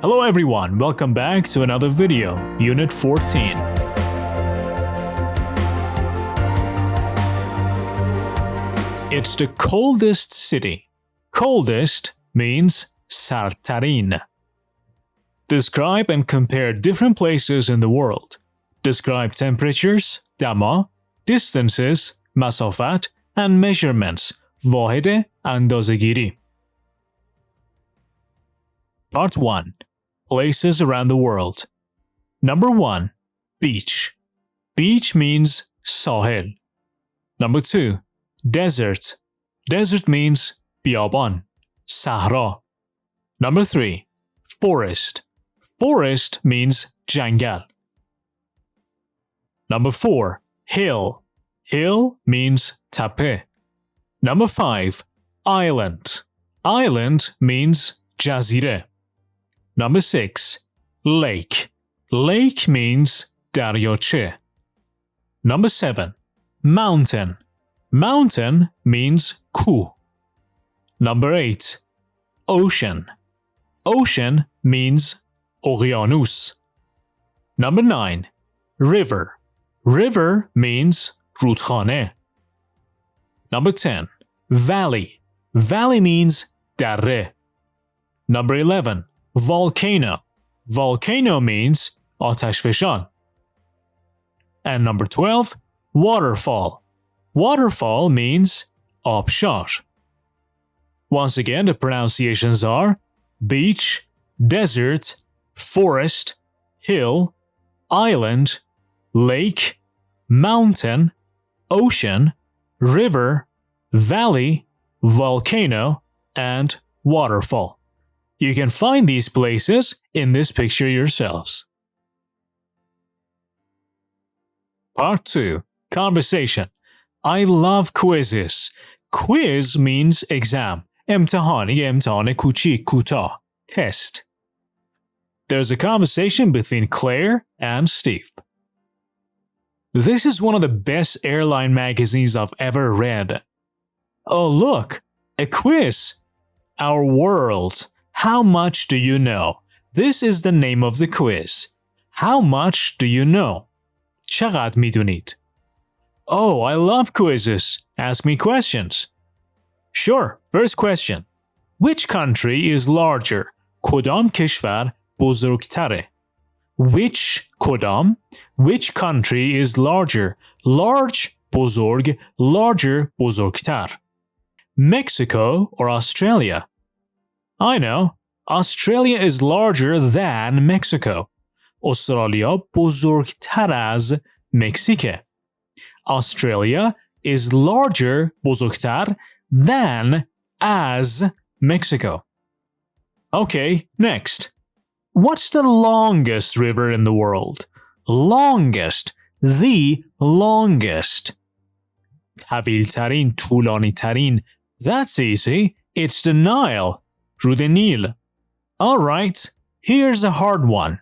Hello everyone, welcome back to another video, Unit 14. It's the coldest city. Coldest means سردترین. Describe and compare different places in the world. Describe temperatures, دما, distances, مسافت, and measurements, واحد اندازه‌گیری. Part 1. Places around the world. Number 1. Beach. Beach means ساحل. Number 2. Desert. Desert means بیابان, صحرا. Number 3. Forest. Forest means جنگل. Number 4. Hill. Hill means تپه. Number 5. Island. Island means جزیره. Number 6. Lake. Lake means دریاچه. Number 7. Mountain. Mountain means کوه. Number 8. Ocean. Ocean means اقیانوس. Number 9. River. River means رودخانه. Number 10. Valley. Valley means دره. Number 11. Volcano. Volcano means آتشفشان. And number 12. Waterfall. Waterfall means آبشار. Once again, the pronunciations are beach, desert, forest, hill, island, lake, mountain, ocean, river, valley, volcano, and waterfall. You can find these places in this picture yourselves. Part 2. Conversation. I love quizzes. Quiz means exam. امتحان یه امتحان کوچیک کوتاه. Test. There's a conversation between Claire and Steve. This is one of the best airline magazines I've ever read. Oh look, a quiz. Our world. How much do you know? This is the name of the quiz. How much do you know? چقدر میدونید؟ Oh, I love quizzes. Ask me questions. Sure, first question. Which country is larger? کدام کشور بزرگتره؟ Which country is larger? Large بزرگ, larger بزرگتر. Mexico or Australia? I know. Australia is larger than Mexico. استرالیا بزرگتر از مکزیکه. Australia is larger بزرگتر than as Mexico. Okay, next. What's the longest river in the world? Longest. The longest. طویلترین، طولانیترین. That's easy. It's the Nile. رود نیل. Alright, here's a hard one.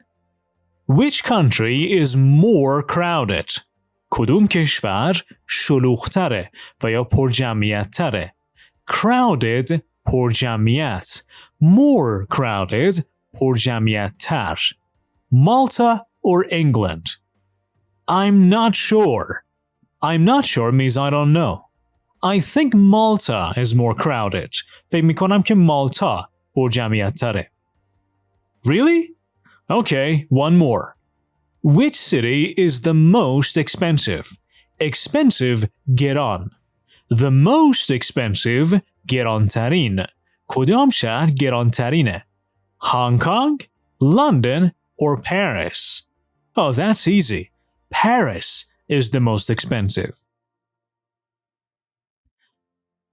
Which country is more crowded? کدوم کشور شلوغ‌تره و یا پرجمعیت‌تره؟ Crowded پرجمعیت. More crowded پرجمعیت‌تر. Malta or England? I'm not sure. I'm not sure means I don't know. I think Malta is more crowded. فکر میکنم که مالتا پرجمعیت‌تره. Really? Okay, one more. Which city is the most expensive? Expensive گران. The most expensive گرانترین. کدام شهر گرانترینه؟ Hong Kong, London, or Paris? Oh, that's easy. Paris is the most expensive.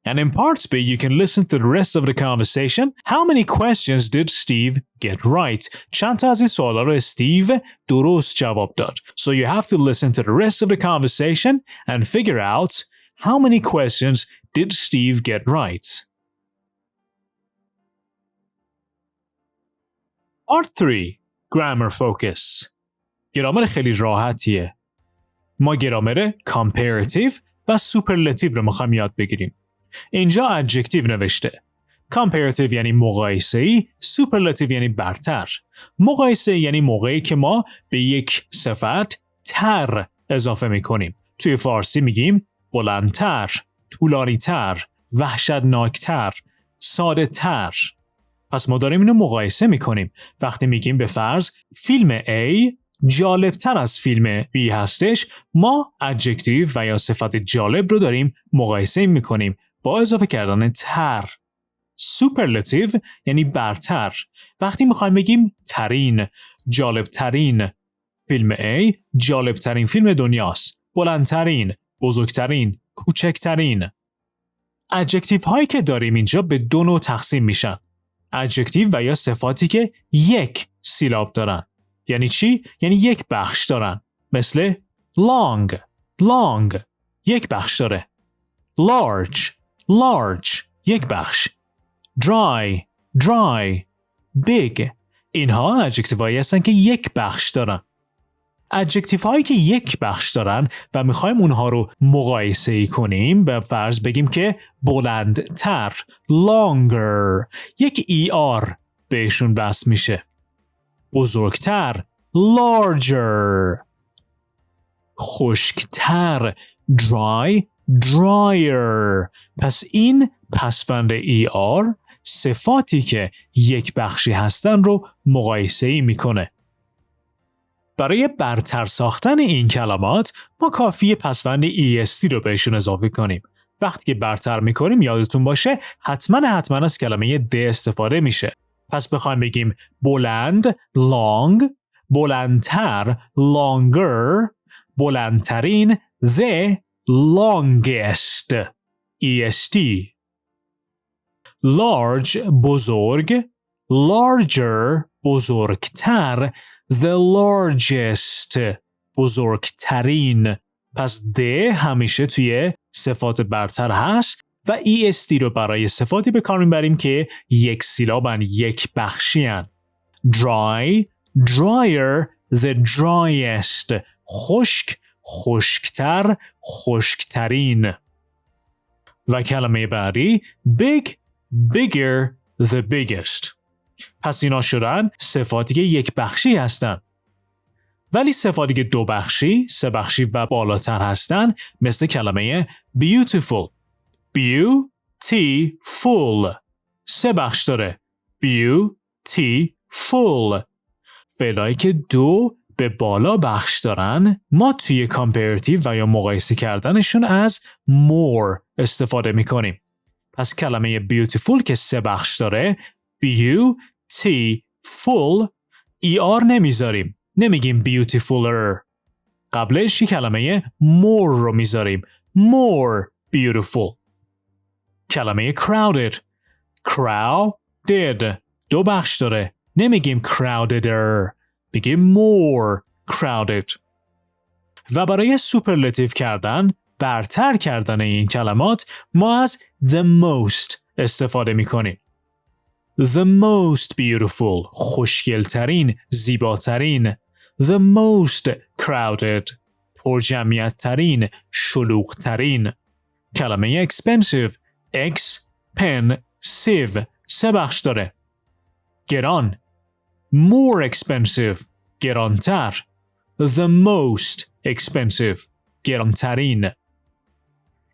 And in part B, you can listen to the rest of the conversation. How many questions did Steve get right? چند تا از این سوالا رو استیو درست جواب داد. So you have to listen to the rest of the conversation and figure out how many questions did Steve get right. Part 3. Grammar focus. گرامر خیلی راحتیه. ما گرامر comparative و superlative رو میخوایم یاد بگیریم. اینجا adjective نوشته. comparative یعنی مقایسه‌ای، superlative یعنی برتر. مقایسه یعنی موقعی که ما به یک صفت تر اضافه می‌کنیم. توی فارسی میگیم بلندتر، طولانی‌تر، وحشتناکتر، ساده‌تر. پس ما داریم اینو مقایسه می‌کنیم. وقتی میگیم به فرض فیلم A جالبتر از فیلم B هستش، ما ادجکتیو و یا صفت جالب رو داریم مقایسه می‌کنیم با اضافه کردن تر. سوپرلاتیو یعنی برتر. وقتی می‌خوایم بگیم ترین، جالبترین، فیلم A جالبترین فیلم دنیاست، بلندترین، بزرگترین، کوچکترین. ادجکتیو هایی که داریم اینجا به دو نوع تقسیم میشن. ادجکتیو و یا صفاتی که یک سیلاب دارن. یعنی چی؟ یعنی یک بخش دارن. مثل long، long، یک بخش داره. large، large، یک بخش. dry، dry، big. اینها ادجکتیو هایی هستن که یک بخش دارن. ادجکتیو هایی که یک بخش دارن و میخوایم اونها رو مقایسه کنیم، به فرض بگیم که بلندتر، longer، یک ER بهشون بس میشه. بزرگتر، larger. خشکتر، dry، drier. پس این پسوند ER صفاتی که یک بخشی هستن رو مقایسه‌ای میکنه. برای برتر ساختن این کلمات ما کافیه پسوند EST رو بهشون اضافه کنیم. وقتی که برتر میکنیم یادتون باشه حتما از کلمه د استفاده میشه. پس بخوایم بگیم بلند long، بلندتر longer، بلندترین the longest EST. large بزرگ، larger بزرگتر، the largest بزرگترین. پس د همیشه توی صفات برتر هست و EST رو برای صفاتی به کار میبریم که یک سیلابن، یک بخشیان. dry، drier، the driest. خشک، خشکتر، خشکترین. و کلمه بعدی big، bigger، the biggest. پس اینا شدن صفاتی که یک بخشی هستن. ولی صفاتی که دو بخشی، سه بخشی و بالاتر هستن مثل کلمه beautiful. beautiful. سه بخش داره. beautiful. فعلایی که دو به بالا بخش دارن ما توی کامپراتیو و یا مقایسه کردنشون از more استفاده میکنیم. پس کلمه beautiful که سه بخش داره beautiful ER نمیذاریم. نمیگیم beautifuler. قبلش یه کلمه more رو میذاریم. more beautiful. کلمه crowded. crowded. دو بخش داره. نمیگیم crowdeder. بگیم more crowded. و برای سوپرلاتیو کردن، برتر کردن این کلمات ما از the most استفاده میکنیم. The most beautiful. خوشگلترین، زیباترین. The most crowded. پرجمعیت شلوغترین. کلمه expensive. expensive. سه بخش داره. گران. more expensive. گرانتر. The most expensive. گرانترین.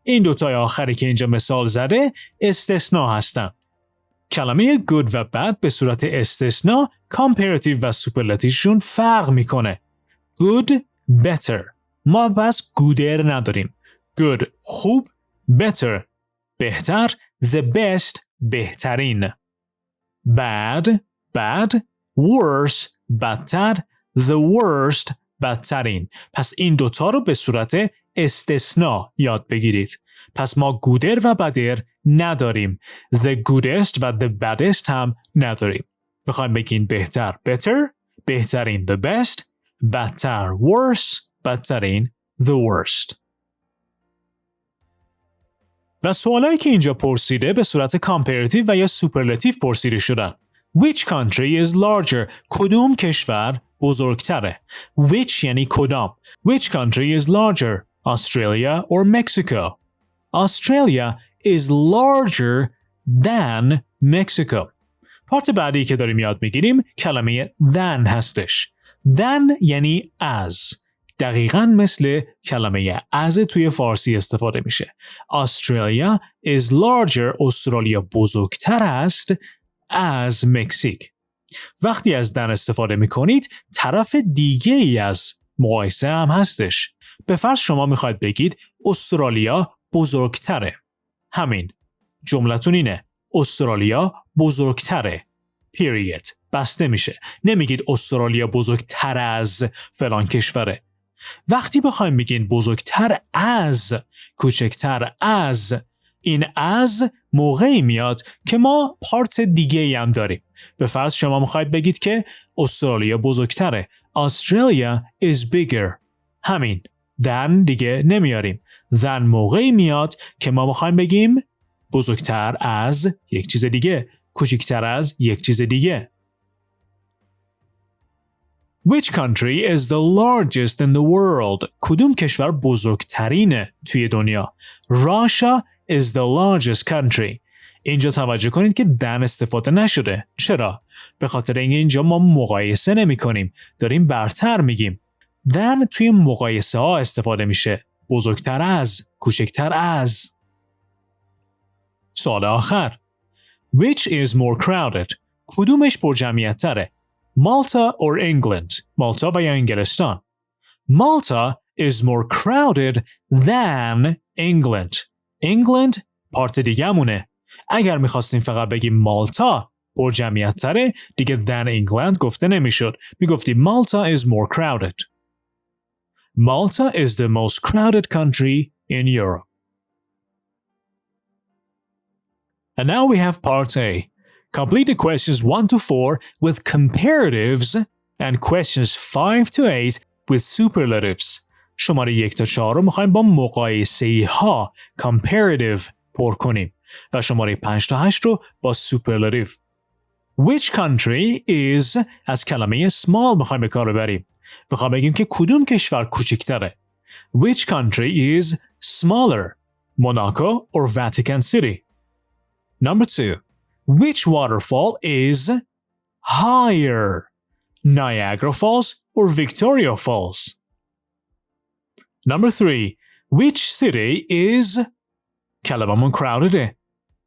این دوتای آخری که اینجا مثال زده استثناء هستن. کلمه good و bad به صورت استثناء کامپراتیو و سوپرلاتیوشون فرق میکنه. good better. ما بس gooder نداریم. good خوب، better بهتر، the best بهترین. bad worse بدتر، the worst بدترین. پس این دوتا رو به صورت استثناء یاد بگیرید. پس ما گودر و بدر نداریم. The goodest و the baddest هم نداریم. میخوایم بگیم بهتر better، بهترین the best، بدتر worse، بدترین the worst. و سوالایی که اینجا پرسیده به صورت کامپراتیو و یا سوپرلاتیو پرسیده شدن. Which country is larger؟ کدوم کشور بزرگتره؟ Which یعنی کدام. Which country is larger؟ Australia or Mexico؟ Australia is larger than Mexico. پارت بعدی که داریم یاد میگیریم کلمه than هستش. than یعنی از. دقیقاً مثل کلمه از توی فارسی استفاده میشه. Australia is larger. استرالیا بزرگتر است از مکزیک. وقتی از than استفاده میکنید طرف دیگه ای از مقایسه هم هستش. به فرض شما میخواید بگید استرالیا بزرگتره. همین. جملتون اینه. استرالیا بزرگتره. period. بسته میشه. نمیگید استرالیا بزرگتر از فلان کشوره. وقتی بخوایم بگین بزرگتر از، کوچکتر از، این از موقعی میاد که ما پارت دیگه هم داریم. به فرض شما میخواید بگید که استرالیا بزرگتره. Australia is bigger. همین. than دیگه نمیاریم. than موقعی میاد که ما میخوایم بگیم بزرگتر از یک چیز دیگه، کوچکتر از یک چیز دیگه. Which country is the largest in the world? کدوم کشور بزرگترینه توی دنیا؟ Russia is the largest country. اینجا توجه کنید که than استفاده نشده. چرا؟ به خاطر اینجا ما مقایسه نمی کنیم. داریم برتر میگیم. than توی مقایسه ها استفاده میشه. بزرگتر از، کوچکتر از. سوال آخر. Which is more crowded? کدومش پرجمعیت تره؟ Malta or England? مالتا و یا انگلستان. Malta is more crowded than England. England پارت دیگه مونه. اگر میخواستیم فقط بگیم مالتا پرجمعیت تره دیگه than England گفته نمیشد. میگفتیم Malta is more crowded. Malta is the most crowded country in Europe. And now we have part A. Complete the questions 1 to 4 with comparatives and questions 5 to 8 with superlatives. شماره 1 تا 4 رو میخوایم با مقایسه ها comparative پر کنیم و شماره 5 تا 8 رو با superlative. Which country is از کلمه small میخوایم به کار ببریم. میخوایم بگیم که کدوم کشور کوچکتره. Which country is smaller? Monaco or Vatican City? Number 2. Which waterfall is higher? Niagara Falls or Victoria Falls? Number 3. Which city is کلممون crowded.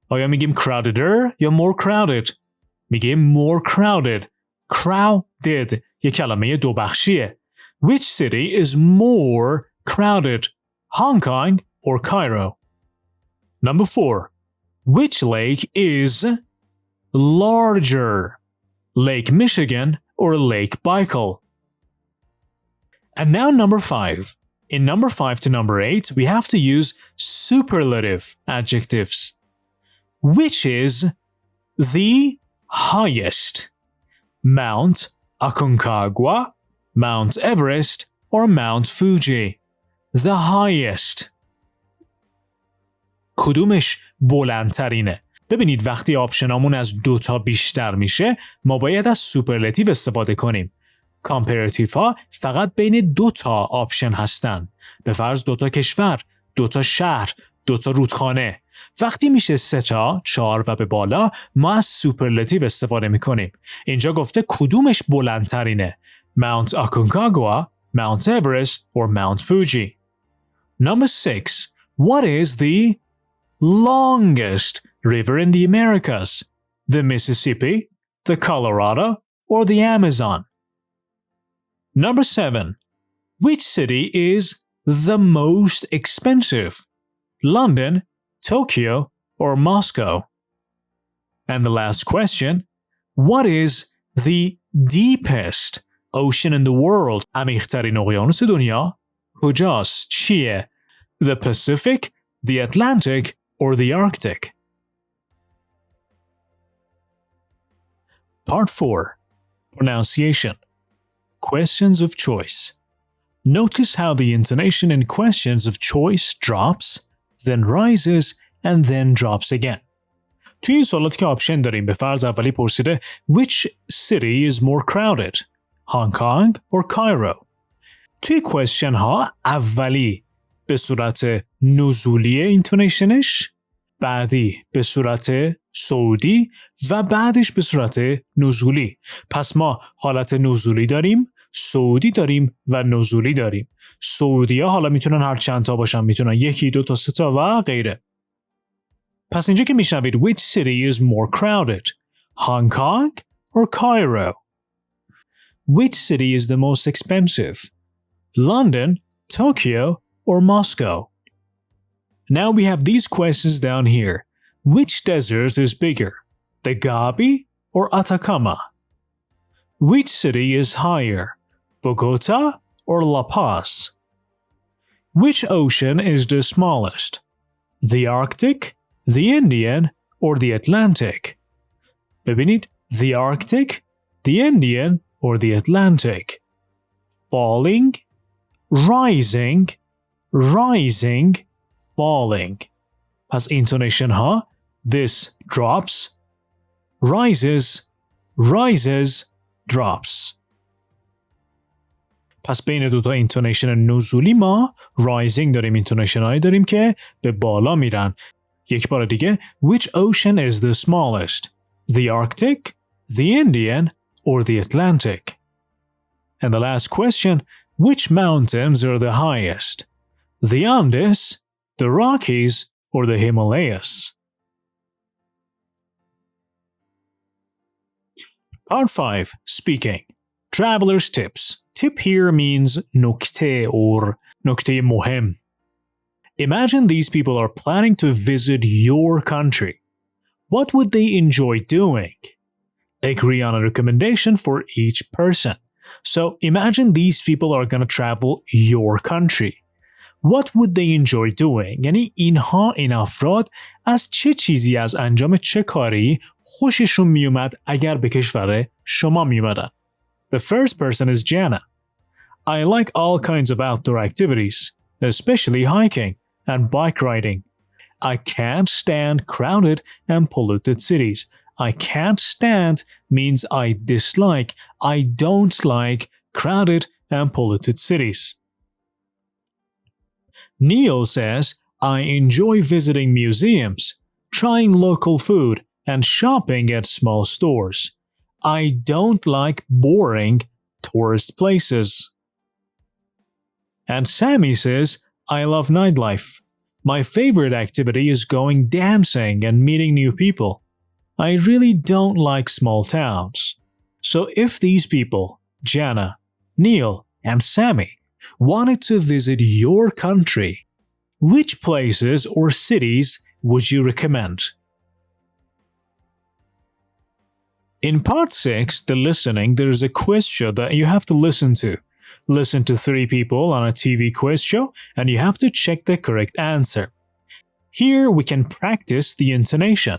آیا میگیم crowdeder یا more crowded؟ میگیم more crowded. Crowded یه کلمه دو بخشیه. Which city is more crowded? Hong Kong or Cairo? Number 4. Which lake is larger? Lake Michigan or Lake Baikal? And now number 5. In number 5 to number 8, we have to use superlative adjectives. Which is the highest? Mount Aconcagua, Mount Everest, or Mount Fuji? The highest. کدومش بلندترینه؟ ببینید وقتی آپشنامون از 2 تا بیشتر میشه ما باید از سوپرلتیو استفاده کنیم. کامپراتیو ها فقط بین 2 تا آپشن هستن. به فرض 2 تا کشور، 2 تا شهر، 2 تا رودخانه. وقتی میشه 3 تا، 4 و به بالا ما از سوپرلتیو استفاده میکنیم. اینجا گفته کدومش بلندترینه؟ Mount Aconcagua, Mount Everest, or Mount Fuji? Number 6. What is the longest river in the Americas? The Mississippi, the Colorado, or the Amazon? Number 7. Which city is the most expensive? London, Tokyo, or Moscow? And the last question. What is the deepest ocean in the world? عمیق‌ترین اقیانوس دنیا کجاست؟ چیه؟ The Pacific, the Atlantic, or the Arctic? Part 4. Pronunciation. Questions of choice. Notice how the intonation in questions of choice drops, then rises, and then drops again. توی این سوالات که آپشن داریم به فرض اولی پرسیده Which city is more crowded? Hong Kong or Cairo? توی question ها اولی به صورت نزولی اینتونیشنش، بعدی به صورت سعودی و بعدش به صورت نزولی. پس ما حالت نزولی داریم، سعودی داریم و نزولی داریم. سعودی ها حالا میتونن هر چند تا باشن، میتونن 1 2 تا 3 تا و غیره. پس اینجا که میشنوید which city is more crowded? Hong Kong or Cairo? Which city is the most expensive? London, Tokyo or Moscow? Now we have these questions down here. Which desert is bigger? The Gobi or Atacama? Which city is higher? Bogota or La Paz? Which ocean is the smallest? The Arctic, the Indian or the Atlantic? ببینید the Arctic, the Indian or the Atlantic. Falling, rising, rising, falling. پس intonation ها this drops, rises, rises, drops. پس بین دوتا اینتونیشن نزولی ما rising داریم، اینتونیشن هایی داریم که به بالا میرن. یک بار دیگه which ocean is the smallest? The Arctic, the Indian or the Atlantic? And the last question, which mountains are the highest? The Andes, the Rockies or the Himalayas? Part 5. Speaking. Traveler's tips. Tip here means نکته or نکته مهم. Imagine these people are planning to visit your country. What would they enjoy doing? Agree on a recommendation for each person. So imagine these people are going to travel your country. What would they enjoy doing? یعنی اینها این افراد از چه چیزی از انجام چه کاری خوششون میومد اگر به کشور شما میومدن. The first person is Jana. I like all kinds of outdoor activities, especially hiking and bike riding. I can't stand crowded and polluted cities. I can't stand means I dislike, I don't like crowded and polluted cities. Neil says, I enjoy visiting museums, trying local food, and shopping at small stores. I don't like boring tourist places. And Sammy says, I love nightlife. My favorite activity is going dancing and meeting new people. I really don't like small towns. So if these people, Jana, Neil, and Sammy, wanted to visit your country, which places or cities would you recommend? In part 6, the listening, there is a quiz show that you have to listen to. Listen to 3 people on a TV quiz show and you have to check the correct answer. Here we can practice the intonation.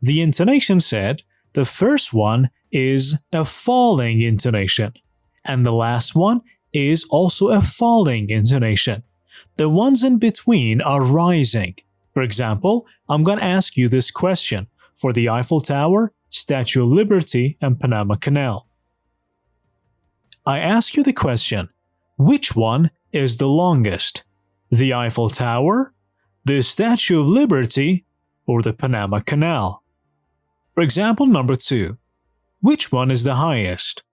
The intonation said the first one is a falling intonation and the last one is also a falling intonation. The ones in between are rising. For example, I'm going to ask you this question for the Eiffel Tower, Statue of Liberty, and Panama Canal. I ask you the question, which one is the longest? The Eiffel Tower, the Statue of Liberty, or the Panama Canal? For example number 2, which one is the highest?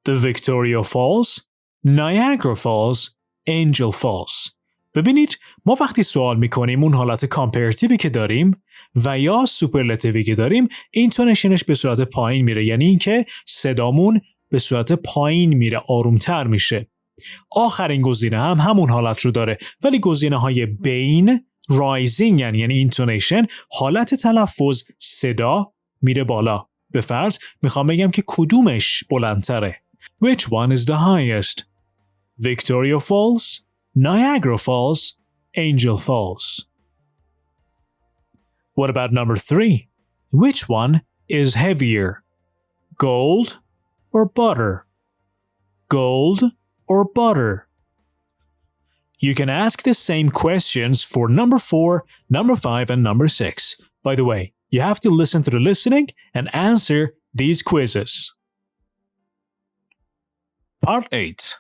The Victoria Falls, Niagara Falls, Angel Falls. ببینید ما وقتی سوال میکنیم اون حالت کامپراتیوی که داریم و یا سوپرلاتیوی که داریم اینتونیشنش به صورت پایین میره، یعنی اینکه صدامون به صورت پایین میره، آرومتر میشه. آخرین گزینه هم همون حالت رو داره ولی گزینه های بین رایزینگ یعنی اینتونیشن حالت تلفظ صدا میره بالا. به فرض میخوام بگم که کدومش بلندتره. Which one is the highest? Victoria Falls, Niagara Falls, Angel Falls. What about number 3? Which one is heavier? Gold or butter? Gold or butter? You can ask the same questions for number 4, number 5, and number 6. By the way, you have to listen to the listening and answer these quizzes. Part 8.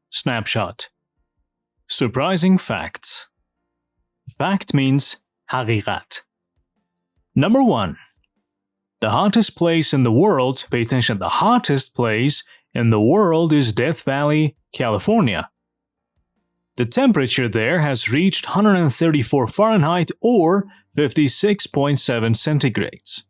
Snapshot. Surprising facts. Fact means حقیقت. Number 1. The hottest place in the world, pay attention, the hottest place in the world is Death Valley, California. The temperature there has reached 134 Fahrenheit or 56.7 centigrades.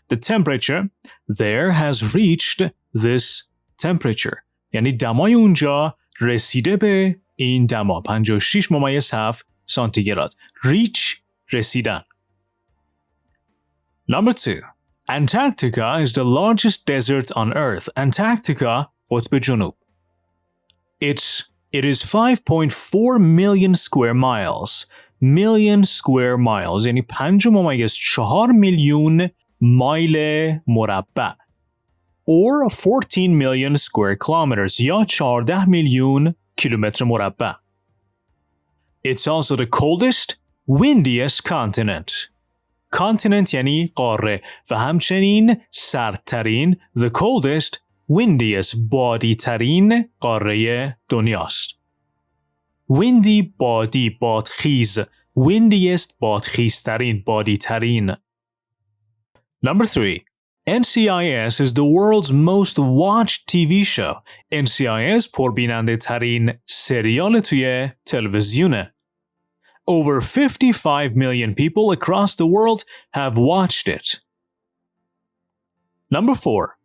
The temperature there has reached this temperature. یعنی دمای اونجا رسیده به این دما 56.7 سانتیگراد. reach رسیدن. Number 2. Antarctica is the largest desert on Earth. Antarctica قطب جنوب. It is 5.4 million square miles. Million square miles یعنی 5.4 میلیون مایل مربع. Or 14 million square kilometers یا 14 میلیون کیلومتر مربع. It's also the coldest, windiest continent. Continent یعنی قاره و همچنین سردترین the coldest, windiest بادی ترین قاره دنیاست. windy بادی بادخیز windiest بادخیزترین بادی ترین. Number 3. NCIS is the world's most watched TV show. NCIS پربیننده ترین سریال توی تلویزیونه. Over 55 million people across the world have watched it. Number 4.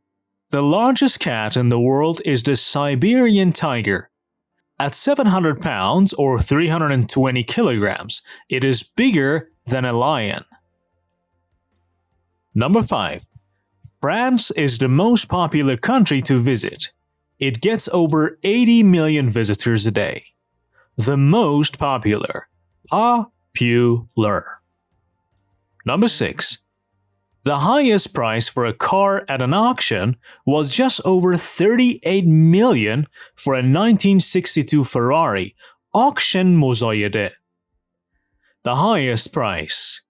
The largest cat in the world is the Siberian tiger. At 700 pounds or 320 kilograms, it is bigger than a lion. Number 5. France is the most popular country to visit. It gets over 80 million visitors a day. The most popular. Popular. Number 6. The highest price for a car at an auction was just over 38 million for a 1962 Ferrari. Auction مزایده. The highest price.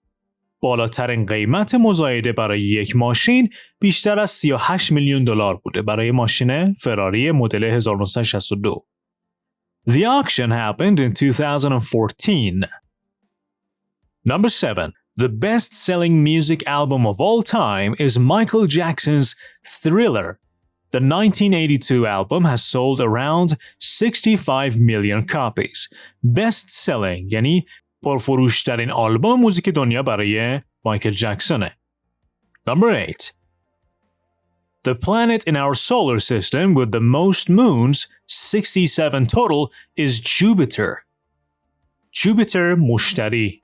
بالاترین قیمت مزایده برای یک ماشین بیشتر از 38 میلیون دلار بوده برای ماشین فراری مدل 1962. The auction happened in 2014. Number 7. The best-selling music album of all time is Michael Jackson's Thriller. The 1982 album has sold around 65 million copies. Best-selling یعنی پرفروشترین آلبوم موزیک دنیا برای مایکل جکسونه. Number 8. The planet in our solar system with the most moons, 67 total, is Jupiter. Jupiter مشتری.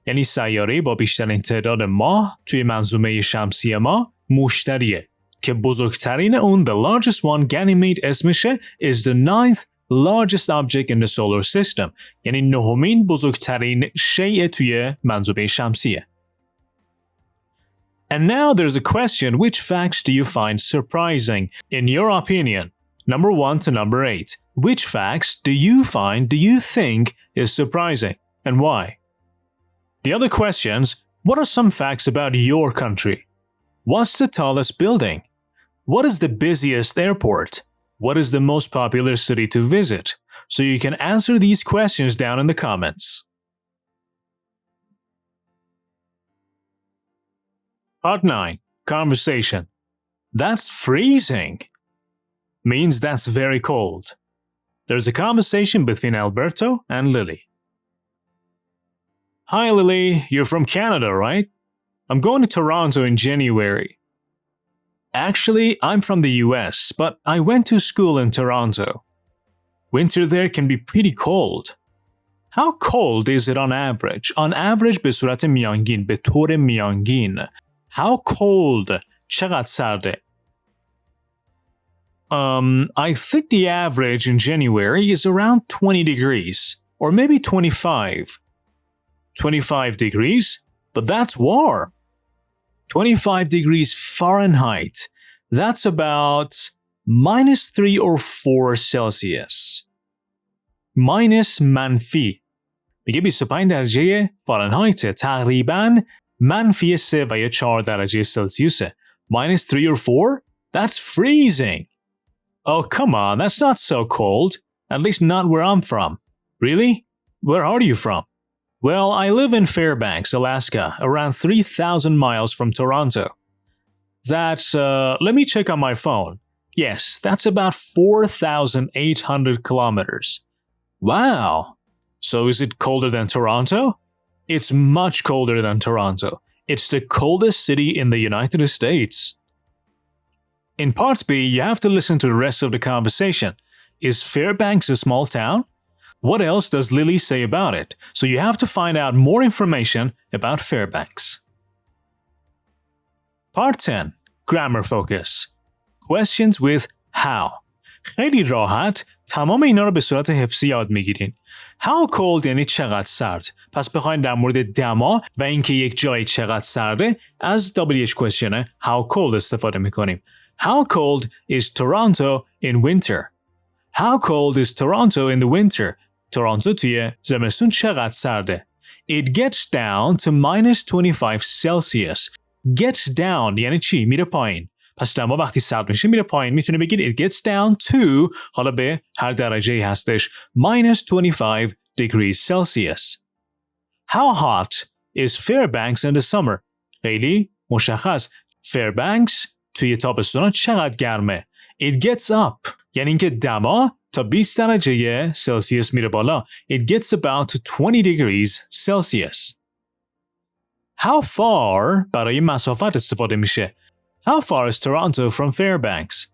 یعنی سیاره با بیشترین تعداد ماه توی منظومه شمسی ما مشتریه که بزرگترین اون the largest one Ganymede اسمشه is the ninth largest object in the solar system یعنی نهمین بزرگترین شیء توی منظومه شمسیه. And now there's a question, which facts do you find surprising in your opinion? Number 1 to number 8. Which facts do you think is surprising and why? The other questions, what are some facts about your country? What's the tallest building? What is the busiest airport? What is the most popular city to visit? So you can answer these questions down in the comments. Part 9. Conversation. That's freezing. Means that's very cold. There's a conversation between Alberto and Lily. Hi Lily, you're from Canada, right? I'm going to Toronto in January. Actually, I'm from the US, but I went to school in Toronto. Winter there can be pretty cold. How cold is it on average? On average به صورت میانگین، به طور میانگین. How cold? چقدر سرده؟ I think the average in January is around 20 degrees, or maybe 25. 25 degrees? But that's warm. 25 degrees Fahrenheit. That's about -3 or 4 Celsius. Minus منفی. میگه 25 درجه فارنهایت تقریباً منفی 3 و یا 4 درجه سلسیوسه. -3 or 4? That's freezing. Oh, come on, that's not so cold. At least not where I'm from. Really? Where are you from? Well, I live in Fairbanks, Alaska, around 3,000 miles from Toronto. let me check on my phone. Yes, that's about 4,800 kilometers. Wow! So is it colder than Toronto? It's much colder than Toronto. It's the coldest city in the United States. In part B, you have to listen to the rest of the conversation. Is Fairbanks a small town? What else does Lily say about it? So you have to find out more information about Fairbanks. Part 10. Grammar focus. Questions with how. خیلی راحت تمام اینا رو به صورت حفظی یاد میگیرین. How cold یعنی چقدر سرد. پس بخواین در مورد دما و اینکه یک جای چقدر سرده از WH question how cold استفاده میکنیم. How cold is Toronto in winter? How cold is Toronto in the winter? تورنتو توی زمستون چقدر سرده؟ It gets down to minus 25 Celsius. Gets down یعنی چی؟ میره پایین. پس دما وقتی سرد میشه میره پایین. میتونه بگید it gets down to حالا به هر درجه‌ای هستش minus 25 degrees Celsius. How hot is Fairbanks in the summer? خیلی مشخص. Fairbanks توی تابستون چقدر گرمه؟ It gets up یعنی اینکه دما تا 20 درجه سلسیوس میره بالا. It gets about to 20 degrees Celsius. How far برای مسافت استفاده میشه. How far is Toronto from Fairbanks?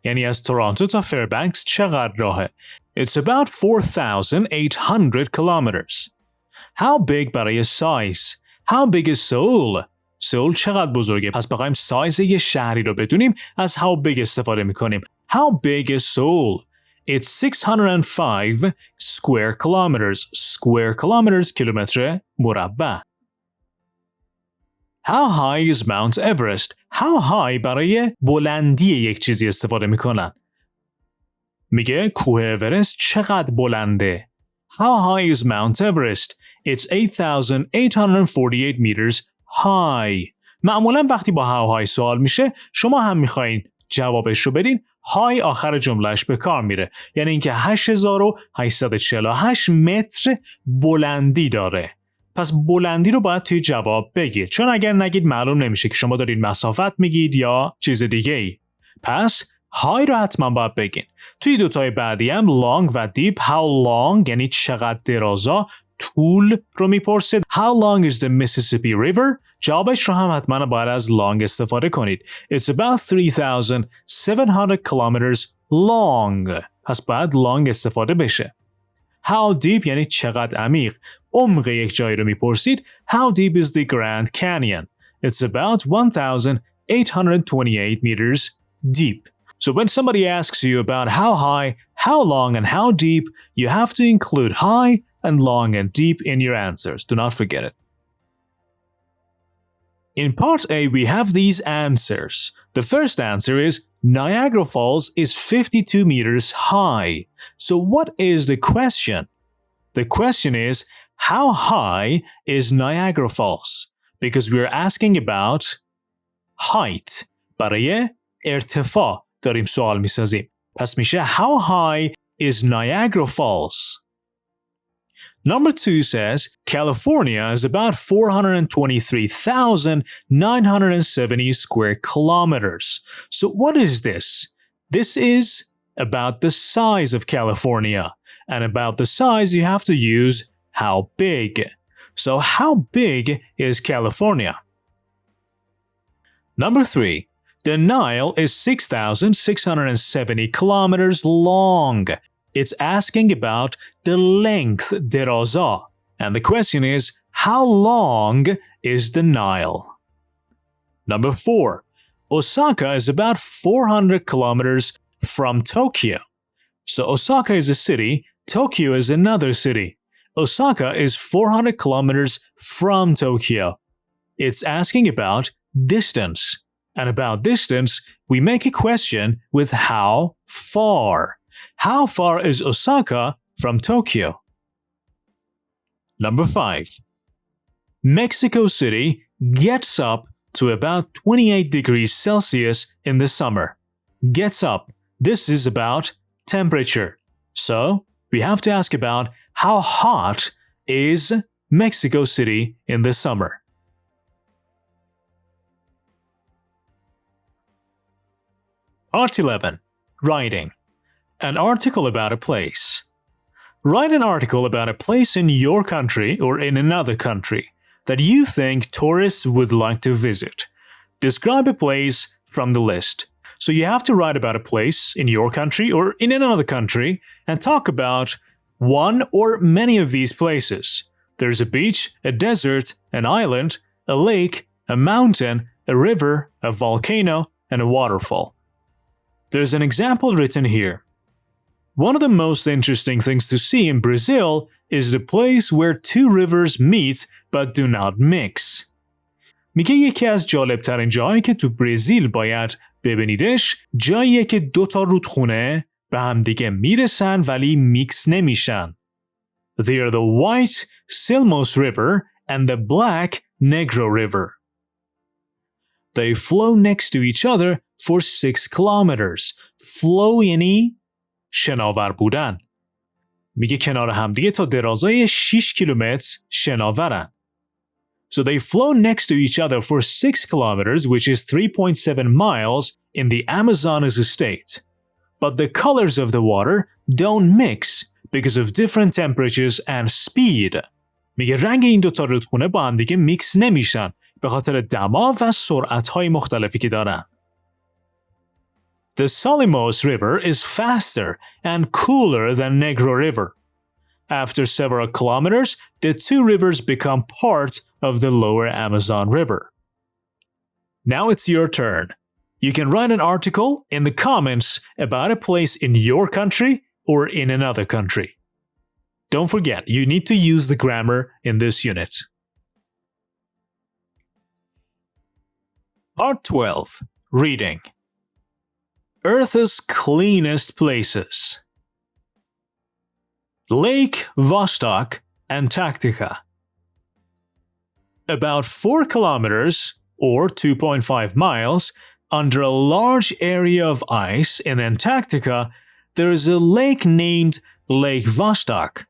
یعنی از تورنتو تا Fairbanks چقدر راهه. It's about 4,800 kilometers. How big برای size. How big is Seoul? سئول چقدر بزرگه؟ پس بخوایم سایز یه شهری رو بدونیم از how big استفاده میکنیم. How big is Seoul? It's 605 square kilometers. Square kilometers کیلومتر مربع. How high is Mount Everest? How high برای بلندی یک چیزی استفاده میکنن. میگه کوه اورست چقدر بلنده. How high is Mount Everest? It's 8,848 meters high. معمولا وقتی با how high سوال میشه شما هم میخواین جوابش رو بدین. های آخر جملهش به کار میره. یعنی اینکه 8,848 متر بلندی داره. پس بلندی رو باید توی جواب بگید. چون اگر نگید معلوم نمیشه که شما دارین مسافت میگید یا چیز دیگه ای. پس های رو حتما باید بگین. توی دوتای بعدی هم long و deep. How long یعنی چقدر درازا. طول رو میپرسید. How long is the Mississippi River? جوابش رو هم حتما باید از long استفاده کنید. It's about 3,700 kilometers long. پس باید long استفاده بشه. How deep یعنی چقدر عمیق. عمق یک جایی رو میپرسید. How deep is the Grand Canyon? It's about 1,828 meters deep. So when somebody asks you about how high, how long, and how deep, you have to include high and long and deep in your answers. Do not forget it. In part A, we have these answers. The first answer is Niagara Falls is 52 meters high. So what is the question? The question is, how high is Niagara Falls? Because we're asking about height. برای ارتفاع داریم سوال میسازیم. پس میشه how high is Niagara Falls? Number 2 says, California is about 423,970 square kilometers. So what is this? This is about the size of California. And about the size, you have to use how big. So how big is California? Number 3. The Nile is 6,670 kilometers long. It's asking about the length, deraza. And the question is, how long is the Nile? Number 4. Osaka is about 400 kilometers from Tokyo. So Osaka is a city, Tokyo is another city. Osaka is 400 kilometers from Tokyo. It's asking about distance. And about distance, we make a question with how far. How far is Osaka from Tokyo? Number 5. Mexico City gets up to about 28 degrees Celsius in the summer. Gets up. This is about temperature. So, we have to ask about how hot is Mexico City in the summer. Part 11. Writing. An article about a place. Write an article about a place in your country or in another country that you think tourists would like to visit. Describe a place from the list. So you have to write about a place in your country or in another country and talk about one or many of these places. There's a beach, a desert, an island, a lake, a mountain, a river, a volcano, and a waterfall. There's an example written here. One of the most interesting things to see in Brazil is the place where two rivers meet but do not mix. میگه یکی از جالبترین جایی که تو برزیل باید ببینیدش جاییه که دوتا رودخونه به همدیگه میرسن ولی میکس نمیشن. They are the White Silmos River and the Black Negro River. They flow next to each other for 6 kilometers. Flow یعنی شناور بودن. میگه کنار همدیگه تا درازای 6 کیلومتر شناورن. So they flow next to each other for 6 kilometers, which is 3.7 miles in the Amazonas state. But the colors of the water don't mix because of different temperatures and speed. میگه رنگ این دوتا رودخونه با هم دیگه میکس نمیشن به خاطر دما و سرعت‌های مختلفی که دارن. The Solimos River is faster and cooler than Negro River. After several kilometers, the two rivers become part of the lower Amazon River. Now it's your turn. You can write an article in the comments about a place in your country or in another country. Don't forget, you need to use the grammar in this unit. Part 12. Reading. Earth's cleanest places. Lake Vostok, Antarctica. About 4 kilometers, or 2.5 miles, under a large area of ice in Antarctica, there is a lake named Lake Vostok.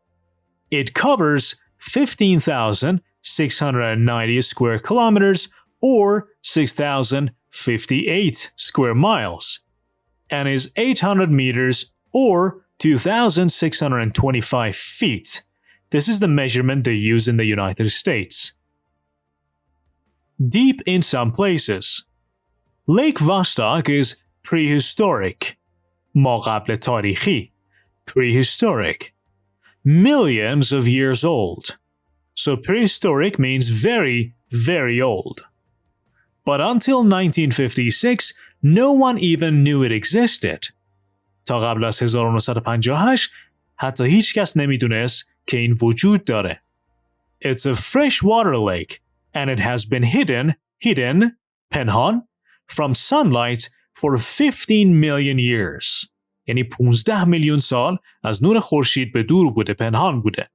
It covers 15,690 square kilometers, or 6,058 square miles, and is 800 meters, or 2,625 feet. This is the measurement they use in the United States. Deep in some places. Lake Vostok is prehistoric. ما قبل تاریخی. Prehistoric. Millions of years old. So prehistoric means very, very old. But until 1956, no one even knew it existed. تا قبل از 1958 حتی هیچ کس نمیدونست که این وجود داره. It's a freshwater lake and it has been hidden, پنهان, from sunlight for 15 million years. یعنی 15 میلیون سال از نور خورشید به دور بوده، پنهان بوده.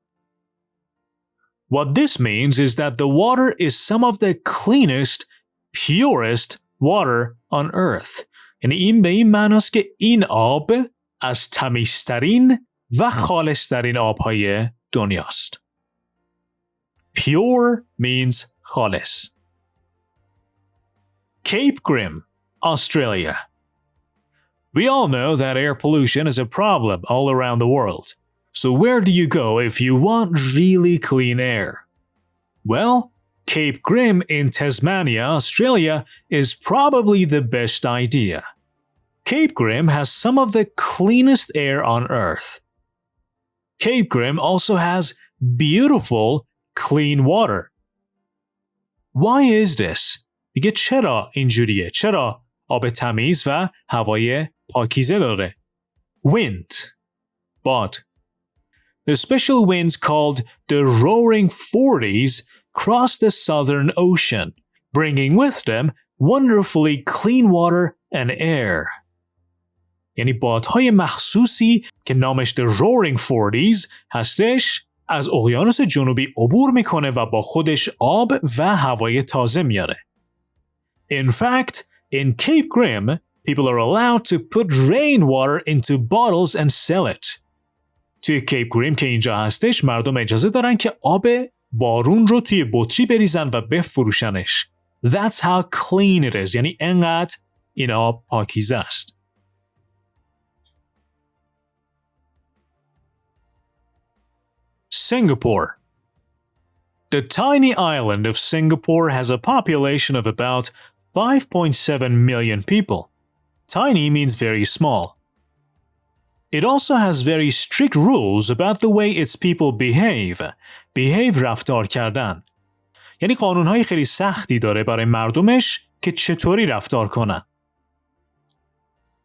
What this means is that the water is some of the cleanest, purest water on earth. یعنی این به این معناست که این آب از تمیزترین و خالصترین آبهای دنیاست. Pure means خالص. Cape Grim, Australia. We all know that air pollution is a problem all around the world. So where do you go if you want really clean air? Well, Cape Grim in Tasmania, Australia is probably the best idea. Cape Grim has some of the cleanest air on Earth. Cape Grim also has beautiful, clean water. Why is this? میگه چرا اینجوریه؟ چرا آب تمیز و هوای پاکیزه داره؟ Wind. باد. The special winds called the Roaring Forties cross the Southern Ocean, bringing with them wonderfully clean water and air. یعنی بادهای مخصوصی که نامش The Roaring Forties هستش از اقیانوس جنوبی عبور میکنه و با خودش آب و هوای تازه میاره. In fact, in Cape Grim, people are allowed to put rainwater into bottles and sell it. توی کیپ گریم که اینجا هستش مردم اجازه دارن که آب بارون رو توی بطری بریزن و بفروشنش. That's how clean it is. یعنی انقدر این آب پاکیزه است. Singapore. The tiny island of Singapore has a population of about 5.7 million people. Tiny means very small. It also has very strict rules about the way its people behave. Behave رفتار کردن. یعنی قانونهای خیلی سختی داره برای مردمش که چطوری رفتار کنن.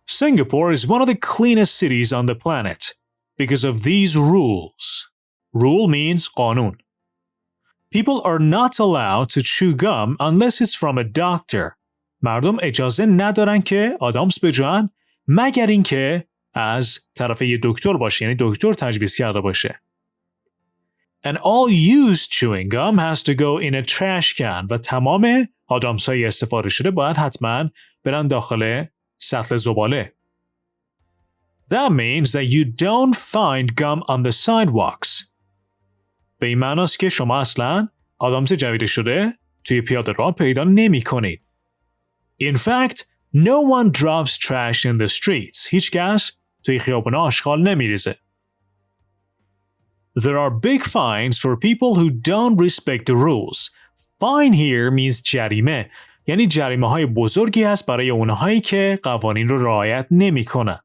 Singapore is one of the cleanest cities on the planet because of these rules. Rule means قانون. People are not allowed to chew gum unless it's from a doctor. مردم اجازه ندارن که آدامس بجوان مگر اینکه از طرف یه دکتر باشه، یعنی دکتر تجویز کرده باشه. And all used chewing gum has to go in a trash can و تمام آدامس‌های استفاده شده باید حتما برن داخل سطل زباله. That means that you don't find gum on the sidewalks. به این معناست که شما اصلا آدامس جویده شده توی پیاده راه پیدا نمی کنید. In fact, no one drops trash in the streets. هیچ کس توی خیابونا آشغال نمیریزه. There are big fines for people who don't respect the rules. Fine here means جریمه. یعنی جریمه های بزرگی هست برای اونهایی که قوانین رو رعایت نمی کنن.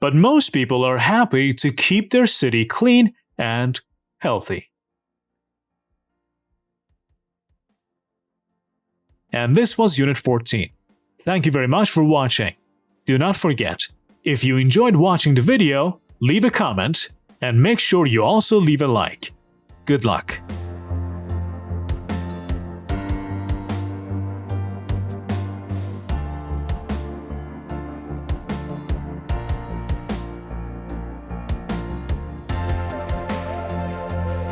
But most people are happy to keep their city clean and healthy. And this was Unit 14. Thank you very much for watching. Do not forget, if you enjoyed watching the video, leave a comment and make sure you also leave a like. Good luck.